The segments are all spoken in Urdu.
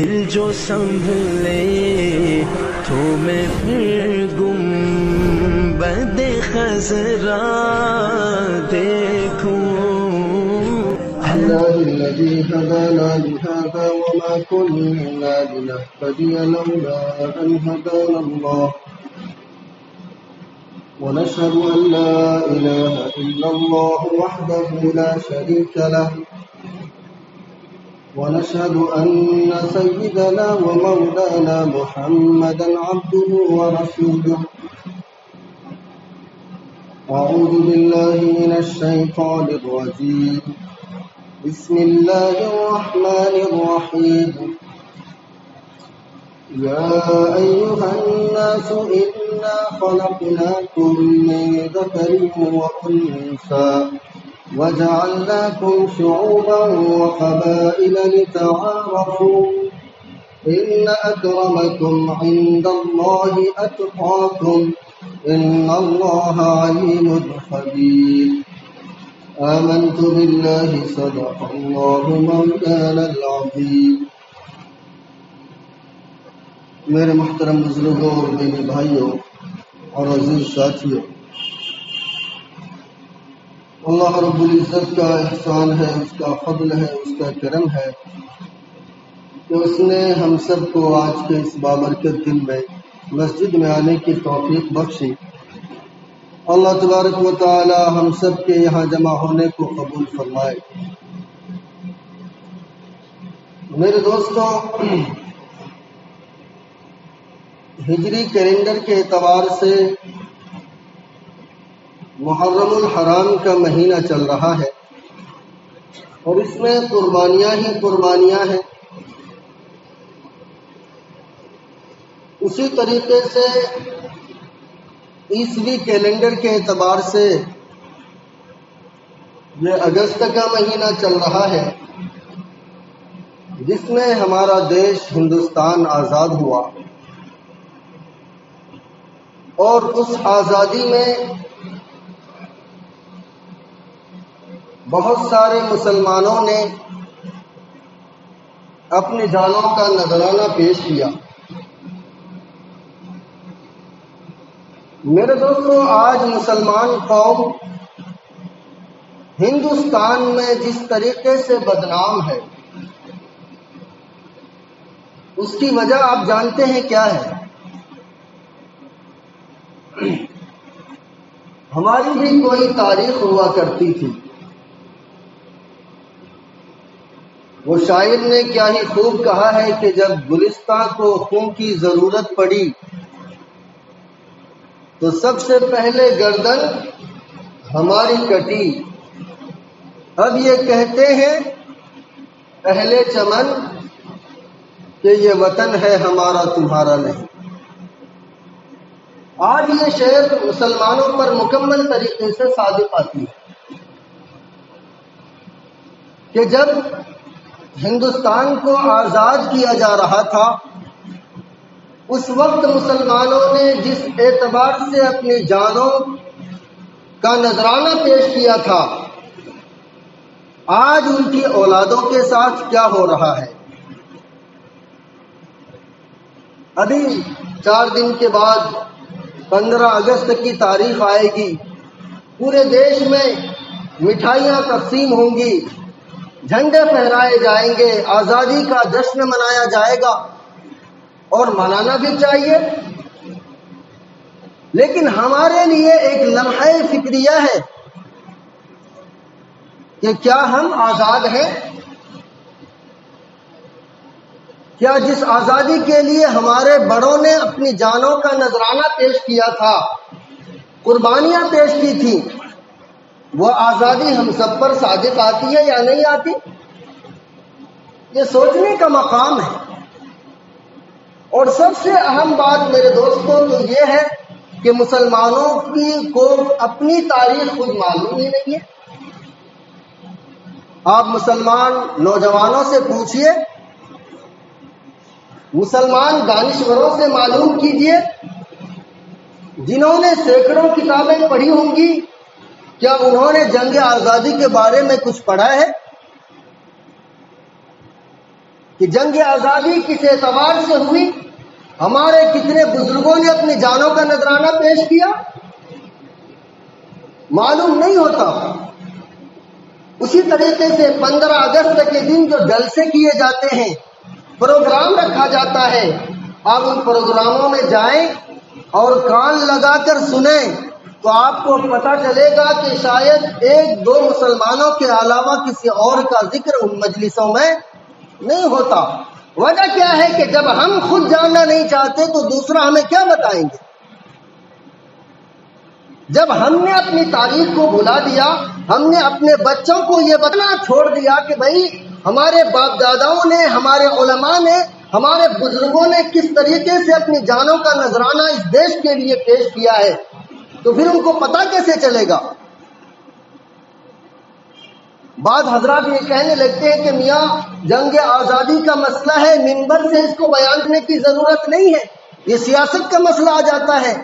دل جو سنبھلے تو میں پھر گنبد خضرا دیکھوں. الله الذي هدانا لهذا وما كنا لنهتدي لولا أن هدانا الله ونشهد أن لا إله إلا الله وحده لا شريك له ونشهد أن سيدنا ومولانا محمدا عبده ورسوله. أعوذ بالله من الشيطان الرجيم. بسم الله الرحمن الرحيم. يا أيها الناس إنا خلقناكم من ذكر وأنثى وجعلناكم شعوبا وقبائل لتعارفوا إن أكرمكم عند الله أتقاكم إن الله عليم خبير. آمنت بالله صدق الله مولانا العظيم. میرے محترم بزرگوں اور دینی بھائیوں اور عزیز ساتھیوں، اللہ رب العزت کا احسان ہے، اس کا فضل ہے، اس کا کرم ہے کہ اس نے ہم سب کو آج کے اس بابرکت دن میں مسجد میں آنے کی توفیق بخشی. اللہ تبارک و تعالی ہم سب کے یہاں جمع ہونے کو قبول فرمائے. میرے دوستوں، ہجری کیلنڈر کے اعتبار سے محرم الحرام کا مہینہ چل رہا ہے اور اس میں قربانیاں ہی قربانیاں ہیں. اسی طریقے سے عیسوی کیلنڈر کے اعتبار سے یہ اگست کا مہینہ چل رہا ہے جس میں ہمارا دیش ہندوستان آزاد ہوا، اور اس آزادی میں بہت سارے مسلمانوں نے اپنی جانوں کا نذرانہ پیش کیا. میرے دوستوں، آج مسلمان قوم ہندوستان میں جس طریقے سے بدنام ہے، اس کی وجہ آپ جانتے ہیں کیا ہے؟ ہماری بھی کوئی تاریخ ہوا کرتی تھی. وہ شاعر نے کیا ہی خوب کہا ہے کہ جب گلستاں کو خون کی ضرورت پڑی تو سب سے پہلے گردن ہماری کٹی. اب یہ کہتے ہیں اہل چمن کہ یہ وطن ہے ہمارا تمہارا نہیں. آج یہ شعر مسلمانوں پر مکمل طریقے سے صادق آتی ہے کہ جب ہندوستان کو آزاد کیا جا رہا تھا، اس وقت مسلمانوں نے جس اعتبار سے اپنی جانوں کا نذرانہ پیش کیا تھا، آج ان کی اولادوں کے ساتھ کیا ہو رہا ہے. ابھی 4 دن کے بعد 15 اگست کی تاریخ آئے گی. پورے دیش میں مٹھائیاں تقسیم ہوں گی، جھنڈے پھہرائے جائیں گے، آزادی کا جشن منایا جائے گا، اور منانا بھی چاہیے. لیکن ہمارے لیے ایک لمحہ فکریہ ہے کہ کیا ہم آزاد ہیں؟ کیا جس آزادی کے لیے ہمارے بڑوں نے اپنی جانوں کا نذرانہ پیش کیا تھا، قربانیاں پیش کی تھی، وہ آزادی ہم سب پر صادق آتی ہے یا نہیں آتی؟ یہ سوچنے کا مقام ہے. اور سب سے اہم بات میرے دوستوں تو یہ ہے کہ مسلمانوں کو اپنی تاریخ خود معلوم ہی نہیں ہے. آپ مسلمان نوجوانوں سے پوچھئے، مسلمان دانشوروں سے معلوم کیجئے، جنہوں نے سینکڑوں کتابیں پڑھی ہوں گی، کیا انہوں نے جنگ آزادی کے بارے میں کچھ پڑھا ہے؟ کہ جنگ آزادی کس اعتبار سے ہوئی، ہمارے کتنے بزرگوں نے اپنی جانوں کا نذرانہ پیش کیا، معلوم نہیں ہوتا۔ اسی طریقے سے 15 اگست کے دن جو جلسے کیے جاتے ہیں، پروگرام رکھا جاتا ہے، آپ ان پروگراموں میں جائیں اور کان لگا کر سنیں تو آپ کو پتہ چلے گا کہ شاید 1-2 مسلمانوں کے علاوہ کسی اور کا ذکر ان مجلسوں میں نہیں ہوتا۔ وجہ کیا ہے کہ جب ہم خود جاننا نہیں چاہتے تو دوسرا ہمیں کیا بتائیں گے؟ جب ہم نے اپنی تاریخ کو بھلا دیا، ہم نے اپنے بچوں کو یہ بتانا چھوڑ دیا کہ بھائی ہمارے باپ داداؤں نے، ہمارے علماء نے، ہمارے بزرگوں نے کس طریقے سے اپنی جانوں کا نذرانہ اس دیش کے لیے پیش کیا ہے، تو پھر ان کو پتہ کیسے چلے گا؟ بعض حضرات یہ کہنے لگتے ہیں کہ میاں جنگ آزادی کا مسئلہ ہے، منبر سے اس کو بیان کرنے کی ضرورت نہیں ہے، یہ سیاست کا مسئلہ آ جاتا ہے۔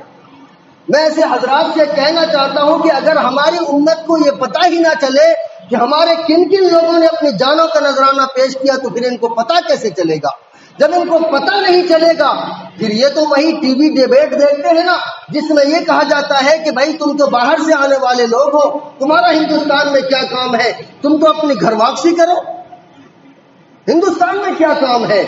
میں ایسے حضرات سے کہنا چاہتا ہوں کہ اگر ہماری امت کو یہ پتہ ہی نہ چلے کہ ہمارے کن کن لوگوں نے اپنی جانوں کا نذرانہ پیش کیا تو پھر ان کو پتہ کیسے چلے گا؟ جب ان کو پتہ نہیں چلے گا پھر یہ تو وہی ٹی وی ڈیبیٹ دیکھتے ہیں نا، جس میں یہ کہا جاتا ہے کہ بھائی تم تو باہر سے آنے والے لوگ ہو، تمہارا ہندوستان میں کیا کام ہے، تم تو اپنی گھر واپسی کرو، ہندوستان میں کیا کام ہے۔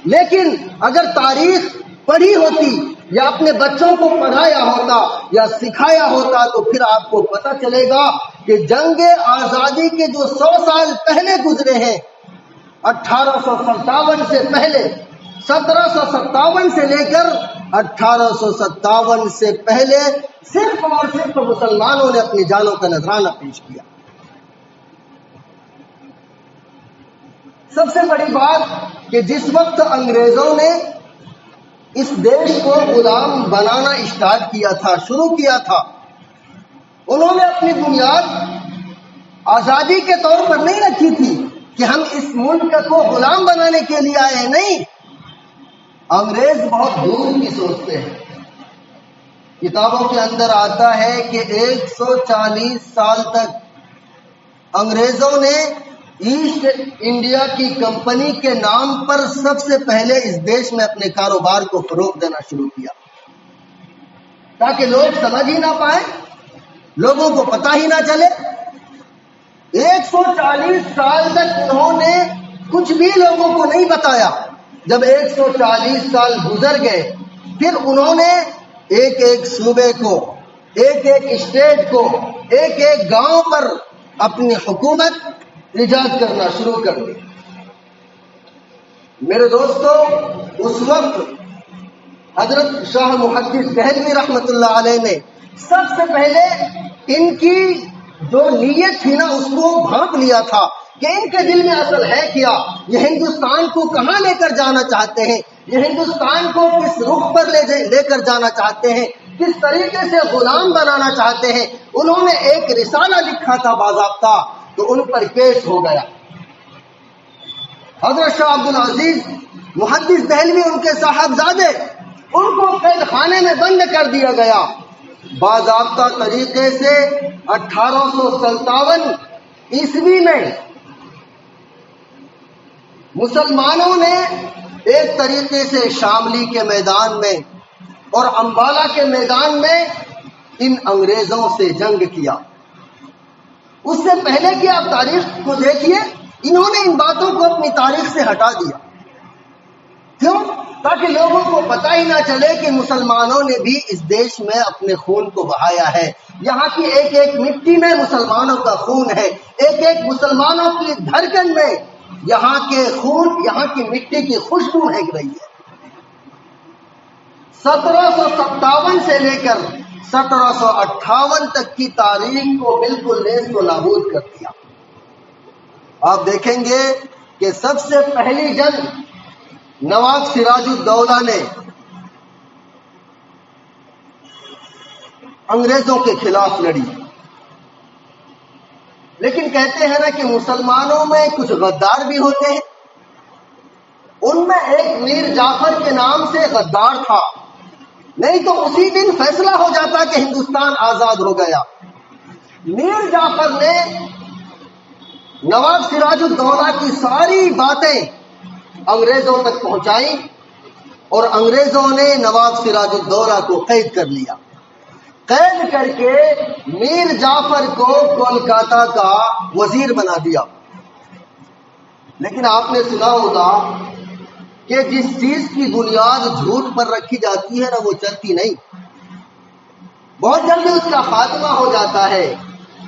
لیکن اگر تاریخ پڑھی ہوتی یا اپنے بچوں کو پڑھایا ہوتا یا سکھایا ہوتا تو پھر آپ کو پتہ چلے گا کہ جنگ آزادی کے جو 100 سال پہلے گزرے ہیں، 1857 سے پہلے، 1757 سے لے کر 1857 سے پہلے صرف اور صرف مسلمانوں نے اپنی جانوں کا نذرانہ پیش کیا۔ سب سے بڑی بات کہ جس وقت انگریزوں نے اس دیش کو غلام بنانا اسٹارٹ کیا تھا، شروع کیا تھا، انہوں نے اپنی بنیاد آزادی کے طور پر نہیں رکھی تھی کہ ہم اس ملک کو غلام بنانے کے لیے آئے ہیں، نہیں، انگریز بہت دور کی سوچتے ہیں۔ کتابوں کے اندر آتا ہے کہ 140 سال تک انگریزوں نے ایسٹ انڈیا کی کمپنی کے نام پر سب سے پہلے اس دیش میں اپنے کاروبار کو فروغ دینا شروع کیا تاکہ لوگ سمجھ ہی نہ پائیں، لوگوں کو پتہ ہی نہ چلے۔ 140 سال تک انہوں نے کچھ بھی لوگوں کو نہیں بتایا۔ جب 140 سال گزر گئے پھر انہوں نے ایک ایک صوبے کو، ایک ایک اسٹیٹ کو، ایک ایک گاؤں پر اپنی حکومت ایجاد کرنا شروع کر دی۔ میرے دوستو، اس وقت حضرت شاہ محدث دہلوی رحمت اللہ علیہ نے سب سے پہلے ان کی جو نیت تھی نا اس کو بھانپ لیا تھا کہ ان کے دل میں اصل ہے کیا، یہ ہندوستان کو کہاں لے کر جانا چاہتے ہیں، یہ ہندوستان کو کس رخ پر لے کر جانا چاہتے ہیں، کس طریقے سے غلام بنانا چاہتے ہیں۔ انہوں نے ایک رسالہ لکھا تھا باضابطہ، تو ان پر کیس ہو گیا۔ حضرت شاہ عبد العزیز محدث دہلوی ان کے صاحبزادے، ان کو قید خانے میں بند کر دیا گیا۔ باضابطہ طریقے سے 1857 عیسوی میں مسلمانوں نے ایک طریقے سے شاملی کے میدان میں اور امبالہ کے میدان میں ان انگریزوں سے جنگ کیا۔ اس سے پہلے کہ آپ تاریخ کو دیکھیے، انہوں نے ان باتوں کو اپنی تاریخ سے ہٹا دیا۔ کیوں؟ تاکہ لوگوں کو پتہ ہی نہ چلے کہ مسلمانوں نے بھی اس دیش میں اپنے خون کو بہایا ہے، یہاں کی ایک ایک مٹی میں مسلمانوں کا خون ہے، ایک ایک مسلمانوں کی دھڑکن میں یہاں کے خون، یہاں کی مٹی کی خوشبو مہک رہی ہے۔ 1757 سے لے کر 1758 تک کی تاریخ کو بالکل نیست و نابود کر دیا۔ آپ دیکھیں گے کہ سب سے پہلی جنگ نواب سراج الدولہ نے انگریزوں کے خلاف لڑی، لیکن کہتے ہیں نا کہ مسلمانوں میں کچھ غدار بھی ہوتے ہیں، ان میں ایک میر جعفر کے نام سے غدار تھا، نہیں تو اسی دن فیصلہ ہو جاتا کہ ہندوستان آزاد ہو گیا۔ میر جعفر نے نواب سراج الدولہ کی ساری باتیں انگریزوں تک پہنچائی اور انگریزوں نے نواب سراج الدولہ کو قید کر لیا. قید کر کے میر جعفر کو کولکاتہ کا وزیر بنا دیا. لیکن آپ نے سنا ہوگا کہ جس چیز کی بنیاد جھوٹ پر رکھی جاتی ہے نا وہ چلتی نہیں، بہت جلدی اس کا خاتمہ ہو جاتا ہے.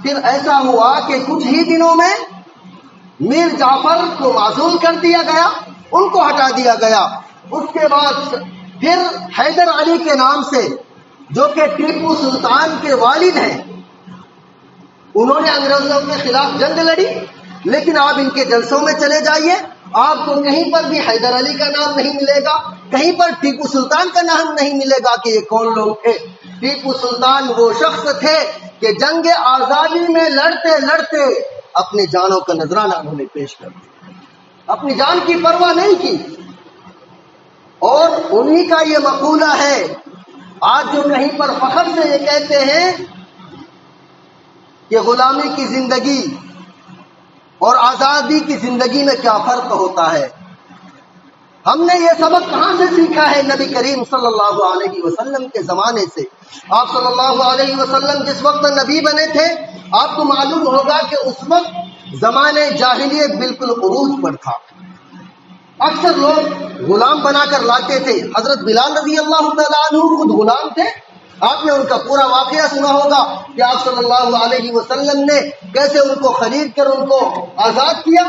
پھر ایسا ہوا کہ کچھ ہی دنوں میں میر جعفر کو معزول کر دیا گیا، ان کو ہٹا دیا گیا. اس کے بعد پھر حیدر علی کے نام سے، جو کہ ٹیپو سلطان کے والد ہیں، انہوں نے انگریزوں کے خلاف جنگ لڑی. لیکن آپ ان کے جلسوں میں چلے جائیے، آپ کو کہیں پر بھی حیدر علی کا نام نہیں ملے گا، کہیں پر ٹیپو سلطان کا نام نہیں ملے گا کہ یہ کون لوگ تھے. ٹیپو سلطان وہ شخص تھے کہ جنگ آزادی میں لڑتے لڑتے اپنی جانوں کا نذرانہ انہوں نے پیش کر دیا، اپنی جان کی پرواہ نہیں کی. اور انہی کا یہ مقولہ ہے آج جو کہیں پر فخر سے یہ کہتے ہیں کہ غلامی کی زندگی اور آزادی کی زندگی میں کیا فرق ہوتا ہے. ہم نے یہ سبق کہاں سے سیکھا ہے؟ نبی کریم صلی اللہ علیہ وسلم کے زمانے سے. آپ صلی اللہ علیہ وسلم جس وقت نبی بنے تھے، آپ کو معلوم ہوگا کہ اس وقت زمانے جاہلیت بالکل عروج پر تھا. اکثر لوگ غلام بنا کر لاتے تھے. حضرت بلال رضی اللہ تعالیٰ عنہ خود غلام تھے. آپ نے ان کا پورا واقعہ سنا ہوگا کہ آپ صلی اللہ علیہ وسلم نے کیسے ان کو خرید کر ان کو آزاد کیا.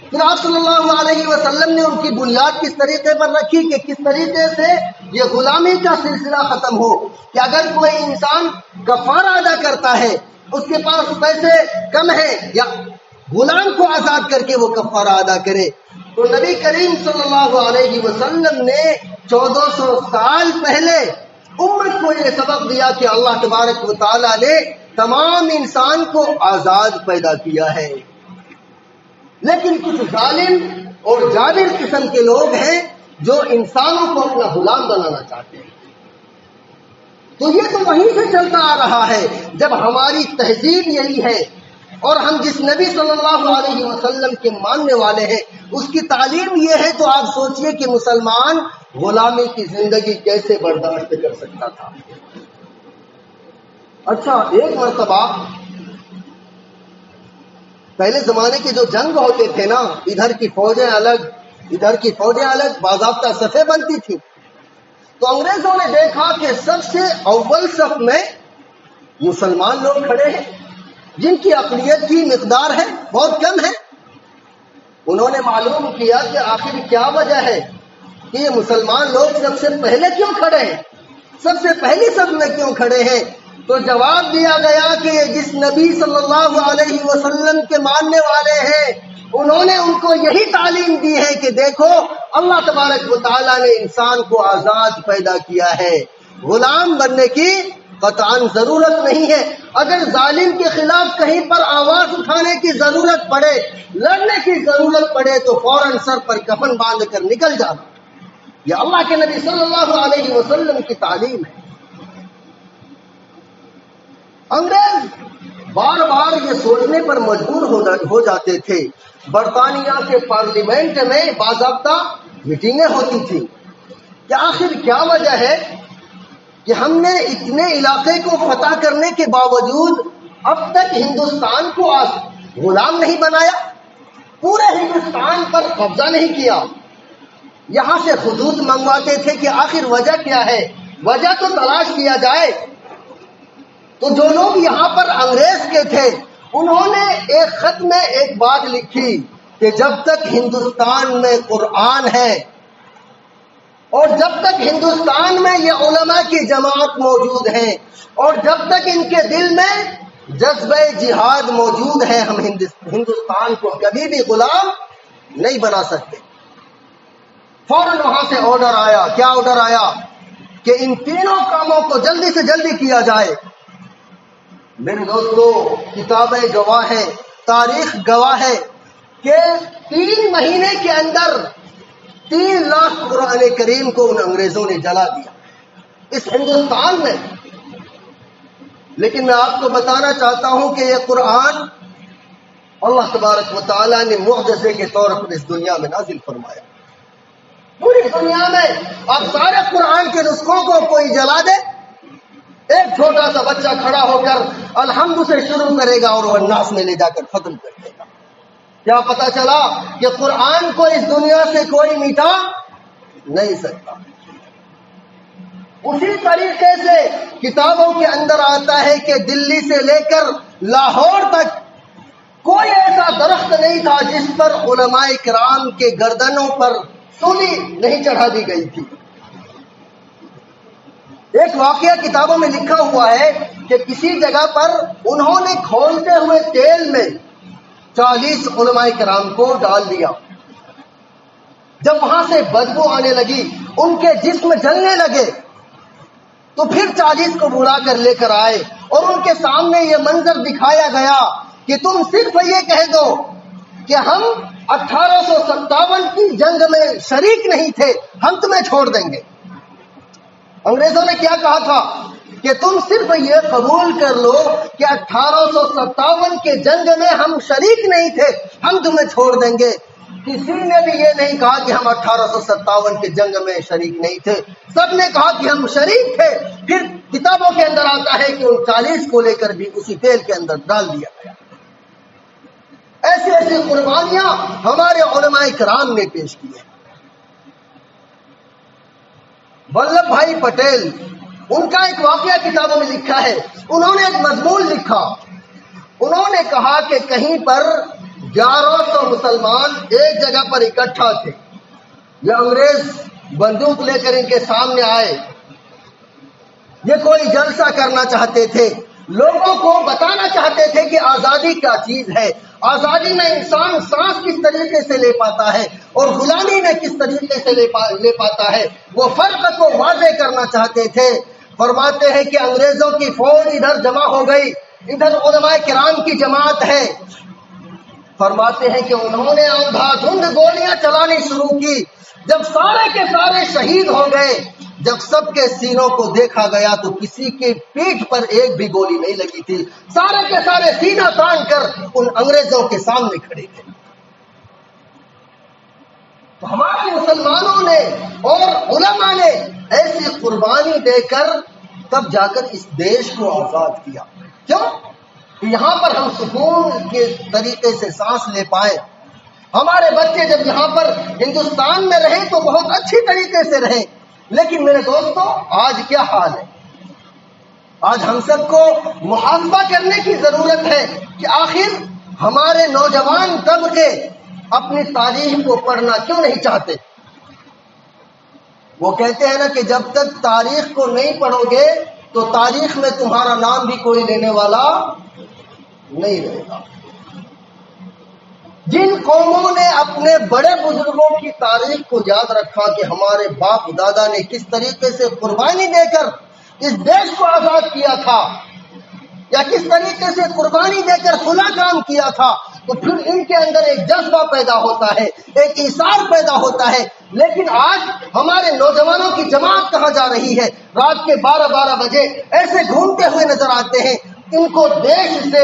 پھر آپ صلی اللہ علیہ وسلم نے ان کی بنیاد کس طریقے پر رکھی کہ کس طریقے سے یہ غلامی کا سلسلہ ختم ہو، کہ اگر کوئی انسان کفارہ ادا کرتا ہے، اس کے پاس پیسے کم ہیں، یا غلام کو آزاد کر کے وہ کفارہ ادا کرے. تو نبی کریم صلی اللہ علیہ وسلم نے 1400 سال پہلے امت کو یہ سبق دیا کہ اللہ تبارک و تعالیٰ نے تمام انسان کو آزاد پیدا کیا ہے. لیکن کچھ ظالم اور جابر قسم کے لوگ ہیں جو انسانوں کو اپنا غلام بنانا چاہتے ہیں. تو یہ تو وہیں سے چلتا آ رہا ہے. جب ہماری تہذیب یہی ہے اور ہم جس نبی صلی اللہ علیہ وسلم کے ماننے والے ہیں اس کی تعلیم یہ ہے، تو آپ سوچئے کہ مسلمان غلامی کی زندگی کیسے برداشت کر سکتا تھا. اچھا، ایک مرتبہ پہلے زمانے کے جو جنگ ہوتے تھے نا، ادھر کی فوجیں الگ ادھر کی فوجیں الگ، باضابطہ صفیں بنتی تھی. تو انگریزوں نے دیکھا کہ سب سے اول صف میں مسلمان لوگ کھڑے ہیں جن کی اقلیت کی مقدار ہے بہت کم ہے. انہوں نے معلوم کیا کہ آخر کیا وجہ ہے کہ یہ مسلمان لوگ سب سے پہلے کیوں کھڑے ہیں، سب سے پہلی صف میں کیوں کھڑے ہیں. تو جواب دیا گیا کہ جس نبی صلی اللہ علیہ وسلم کے ماننے والے ہیں انہوں نے ان کو یہی تعلیم دی ہے کہ دیکھو اللہ تبارک و تعالیٰ نے انسان کو آزاد پیدا کیا ہے، غلام بننے کی قطعاً ضرورت نہیں ہے. اگر ظالم کے خلاف کہیں پر آواز اٹھانے کی ضرورت پڑے، لڑنے کی ضرورت پڑے تو فوراً سر پر کفن باندھ کر نکل جانا. یہ اللہ کے نبی صلی اللہ علیہ وسلم کی تعلیم ہے. انگریز بار بار یہ سوچنے پر مجبور ہو جاتے تھے. برطانیہ کے پارلیمنٹ میں باضابطہ میٹنگیں ہوتی تھی کہ آخر کیا وجہ ہے کہ ہم نے اتنے علاقے کو فتح کرنے کے باوجود اب تک ہندوستان کو غلام نہیں بنایا، پورے ہندوستان پر قبضہ نہیں کیا. یہاں سے خطوط منگواتے تھے کہ آخر وجہ کیا ہے، وجہ تو تلاش کیا جائے. تو جو لوگ یہاں پر انگریز کے تھے انہوں نے ایک خط میں ایک بات لکھی کہ جب تک ہندوستان میں قرآن ہے اور جب تک ہندوستان میں یہ علماء کی جماعت موجود ہے اور جب تک ان کے دل میں جذبہ جہاد موجود ہے، ہم ہندوستان کو کبھی بھی غلام نہیں بنا سکتے. فوراً وہاں سے آرڈر آیا. کیا آرڈر آیا؟ کہ ان تینوں کاموں کو جلدی سے جلدی کیا جائے. میرے دوستو، کتابیں گواہ ہے، تاریخ گواہ ہے کہ 3 مہینے کے اندر 3 لاکھ قرآن کریم کو ان انگریزوں نے جلا دیا اس ہندوستان میں. لیکن میں آپ کو بتانا چاہتا ہوں کہ یہ قرآن اللہ تبارک و تعالیٰ نے معجزے کے طور پر اس دنیا میں نازل فرمایا. پوری دنیا میں اب سارے قرآن کے نسخوں کو کوئی جلا دے، ایک چھوٹا سا بچہ کھڑا ہو کر الحمد سے شروع کرے گا اور وہ الناس میں لے جا کر ختم کر دے گا۔ کیا پتا چلا کہ قرآن کو اس دنیا سے کوئی مٹا نہیں سکتا۔ اسی طریقے سے کتابوں کے اندر آتا ہے کہ دلی سے لے کر لاہور تک کوئی ایسا درخت نہیں تھا جس پر علماء کرام کے گردنوں پر سولی نہیں چڑھا دی گئی تھی۔ ایک واقعہ کتابوں میں لکھا ہوا ہے کہ کسی جگہ پر انہوں نے کھولتے ہوئے تیل میں 40 علماء کرام کو ڈال دیا۔ جب وہاں سے بدبو آنے لگی، ان کے جسم جلنے لگے، تو پھر 40 کو بلا کر لے کر آئے اور ان کے سامنے یہ منظر دکھایا گیا کہ تم صرف یہ کہہ دو کہ ہم 1857 کی جنگ میں شریک نہیں تھے، ہم تمہیں چھوڑ دیں گے۔ انگریزوں نے کیا کہا تھا کہ تم صرف یہ قبول کر لو کہ 1857 کے جنگ میں ہم شریک نہیں تھے، ہم تمہیں چھوڑ دیں گے۔ کسی نے بھی یہ نہیں کہا کہ ہم 1857 کے جنگ میں شریک نہیں تھے، سب نے کہا کہ ہم شریک تھے۔ پھر کتابوں کے اندر آتا ہے کہ ان 40 کو لے کر بھی اسی تیل کے اندر ڈال دیا گیا۔ ایسی ایسی قربانیاں ہمارے علماء کرام نے پیش کی ہیں۔ ولبھ بھائی پٹیل، ان کا ایک واقعہ کتابوں میں لکھا ہے، انہوں نے ایک مضمون لکھا، انہوں نے کہا کہ کہیں پر 1100 مسلمان ایک جگہ پر اکٹھا تھے، یہ انگریز بندوق لے کر ان کے سامنے آئے، یہ کوئی جلسہ کرنا چاہتے تھے، لوگوں کو بتانا چاہتے تھے کہ آزادی کیا چیز ہے، آزادی میں انسان سانس کس طریقے سے لے پاتا ہے اور غلامی میں کس طریقے سے لے پاتا ہے، وہ فرق کو واضح کرنا چاہتے تھے۔ فرماتے ہیں کہ انگریزوں کی فوج ادھر جمع ہو گئی، ادھر علماء کرام کی جماعت ہے۔ فرماتے ہیں کہ انہوں نے اندھا دھند گولیاں چلانی شروع کی، جب سارے کے سارے شہید ہو گئے، جب سب کے سینوں کو دیکھا گیا تو کسی کے پیٹھ پر ایک بھی گولی نہیں لگی تھی، سارے کے سارے سینہ تان کر ان انگریزوں کے سامنے کھڑے تھے۔ تو ہمارے مسلمانوں نے اور علماء نے ایسی قربانی دے کر تب جا کر اس دیش کو آزاد کیا۔ کیوں؟ یہاں پر ہم سکون کے طریقے سے سانس لے پائے، ہمارے بچے جب یہاں پر ہندوستان میں رہے تو بہت اچھی طریقے سے رہے۔ لیکن میرے دوستو، آج کیا حال ہے؟ آج ہم سب کو محاسبہ کرنے کی ضرورت ہے کہ آخر ہمارے نوجوان طبقے اپنی تاریخ کو پڑھنا کیوں نہیں چاہتے؟ وہ کہتے ہیں نا کہ جب تک تاریخ کو نہیں پڑھو گے تو تاریخ میں تمہارا نام بھی کوئی لینے والا نہیں رہے گا۔ جن قوموں نے اپنے بڑے بزرگوں کی تاریخ کو یاد رکھا کہ ہمارے باپ دادا نے کس طریقے سے قربانی دے کر اس دیش کو آزاد کیا تھا، یا کس طریقے سے قربانی دے کر کھلا کام کیا تھا، تو پھر ان کے اندر ایک جذبہ پیدا ہوتا ہے، ایک ایثار پیدا ہوتا ہے۔ لیکن آج ہمارے نوجوانوں کی جماعت کہاں جا رہی ہے؟ رات کے 12 بجے ایسے گھومتے ہوئے نظر آتے ہیں۔ ان کو دیش سے،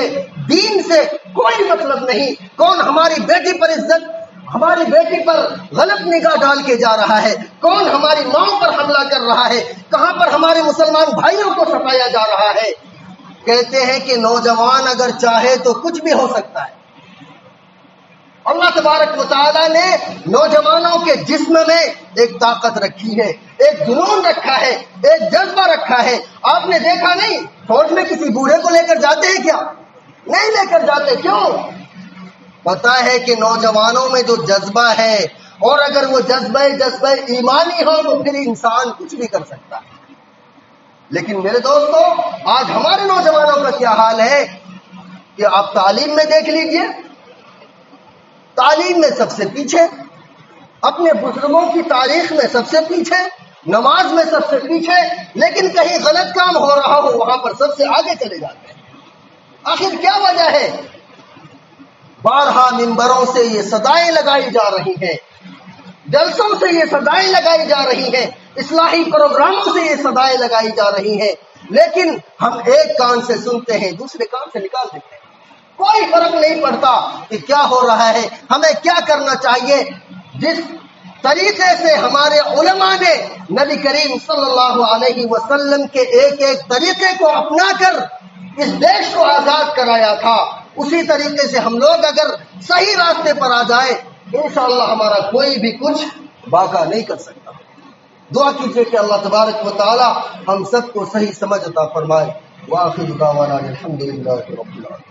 دین سے کوئی مطلب نہیں۔ کون ہماری بیٹی پر عزت، ہماری بیٹی پر غلط نگاہ ڈال کے جا رہا ہے، کون ہماری ماں پر حملہ کر رہا ہے، کہاں پر ہمارے مسلمان بھائیوں کو ستایا جا رہا ہے۔ کہتے ہیں کہ نوجوان اگر چاہے تو کچھ بھی ہو سکتا ہے۔ اللہ تبارک و تعالیٰ نے نوجوانوں کے جسم میں ایک طاقت رکھی ہے، ایک جنون رکھا ہے، ایک جذبہ رکھا ہے۔ آپ نے دیکھا نہیں، فوج میں کسی بوڑھے کو لے کر جاتے ہیں کیا؟ نہیں لے کر جاتے۔ کیوں؟ پتا ہے کہ نوجوانوں میں جو جذبہ ہے، اور اگر وہ جذبہ ایمانی ہو تو پھر انسان کچھ بھی کر سکتا ہے۔ لیکن میرے دوستو، آج ہمارے نوجوانوں کا کیا حال ہے کہ آپ تعلیم میں دیکھ لیجئے، تعلیم میں سب سے پیچھے، اپنے بزرگوں کی تاریخ میں سب سے پیچھے، نماز میں سب سے پیچھے، لیکن کہیں غلط کام ہو رہا ہو وہاں پر سب سے آگے چلے جاتے ہیں۔ آخر کیا وجہ ہے؟ بارہا منبروں سے یہ صدائیں لگائی جا رہی ہیں، جلسوں سے یہ صدائیں لگائی جا رہی ہیں، اصلاحی پروگراموں سے یہ صدائیں لگائی جا رہی ہیں، لیکن ہم ایک کان سے سنتے ہیں، دوسرے کان سے نکال دیتے ہیں۔ کوئی فرق نہیں پڑتا کہ کیا ہو رہا ہے، ہمیں کیا کرنا چاہیے۔ جس طریقے سے ہمارے علماء نے نبی کریم صلی اللہ علیہ وسلم کے ایک ایک طریقے کو اپنا کر اس دیش کو آزاد کرایا تھا، اسی طریقے سے ہم لوگ اگر صحیح راستے پر آ جائیں انشاءاللہ ہمارا کوئی بھی کچھ باقا نہیں کر سکتا۔ دعا کیجئے کہ اللہ تبارک و تعالی ہم سب کو صحیح سمجھ عطا فرمائے۔ وآخر دعوانا الحمدللہ رب العالمین۔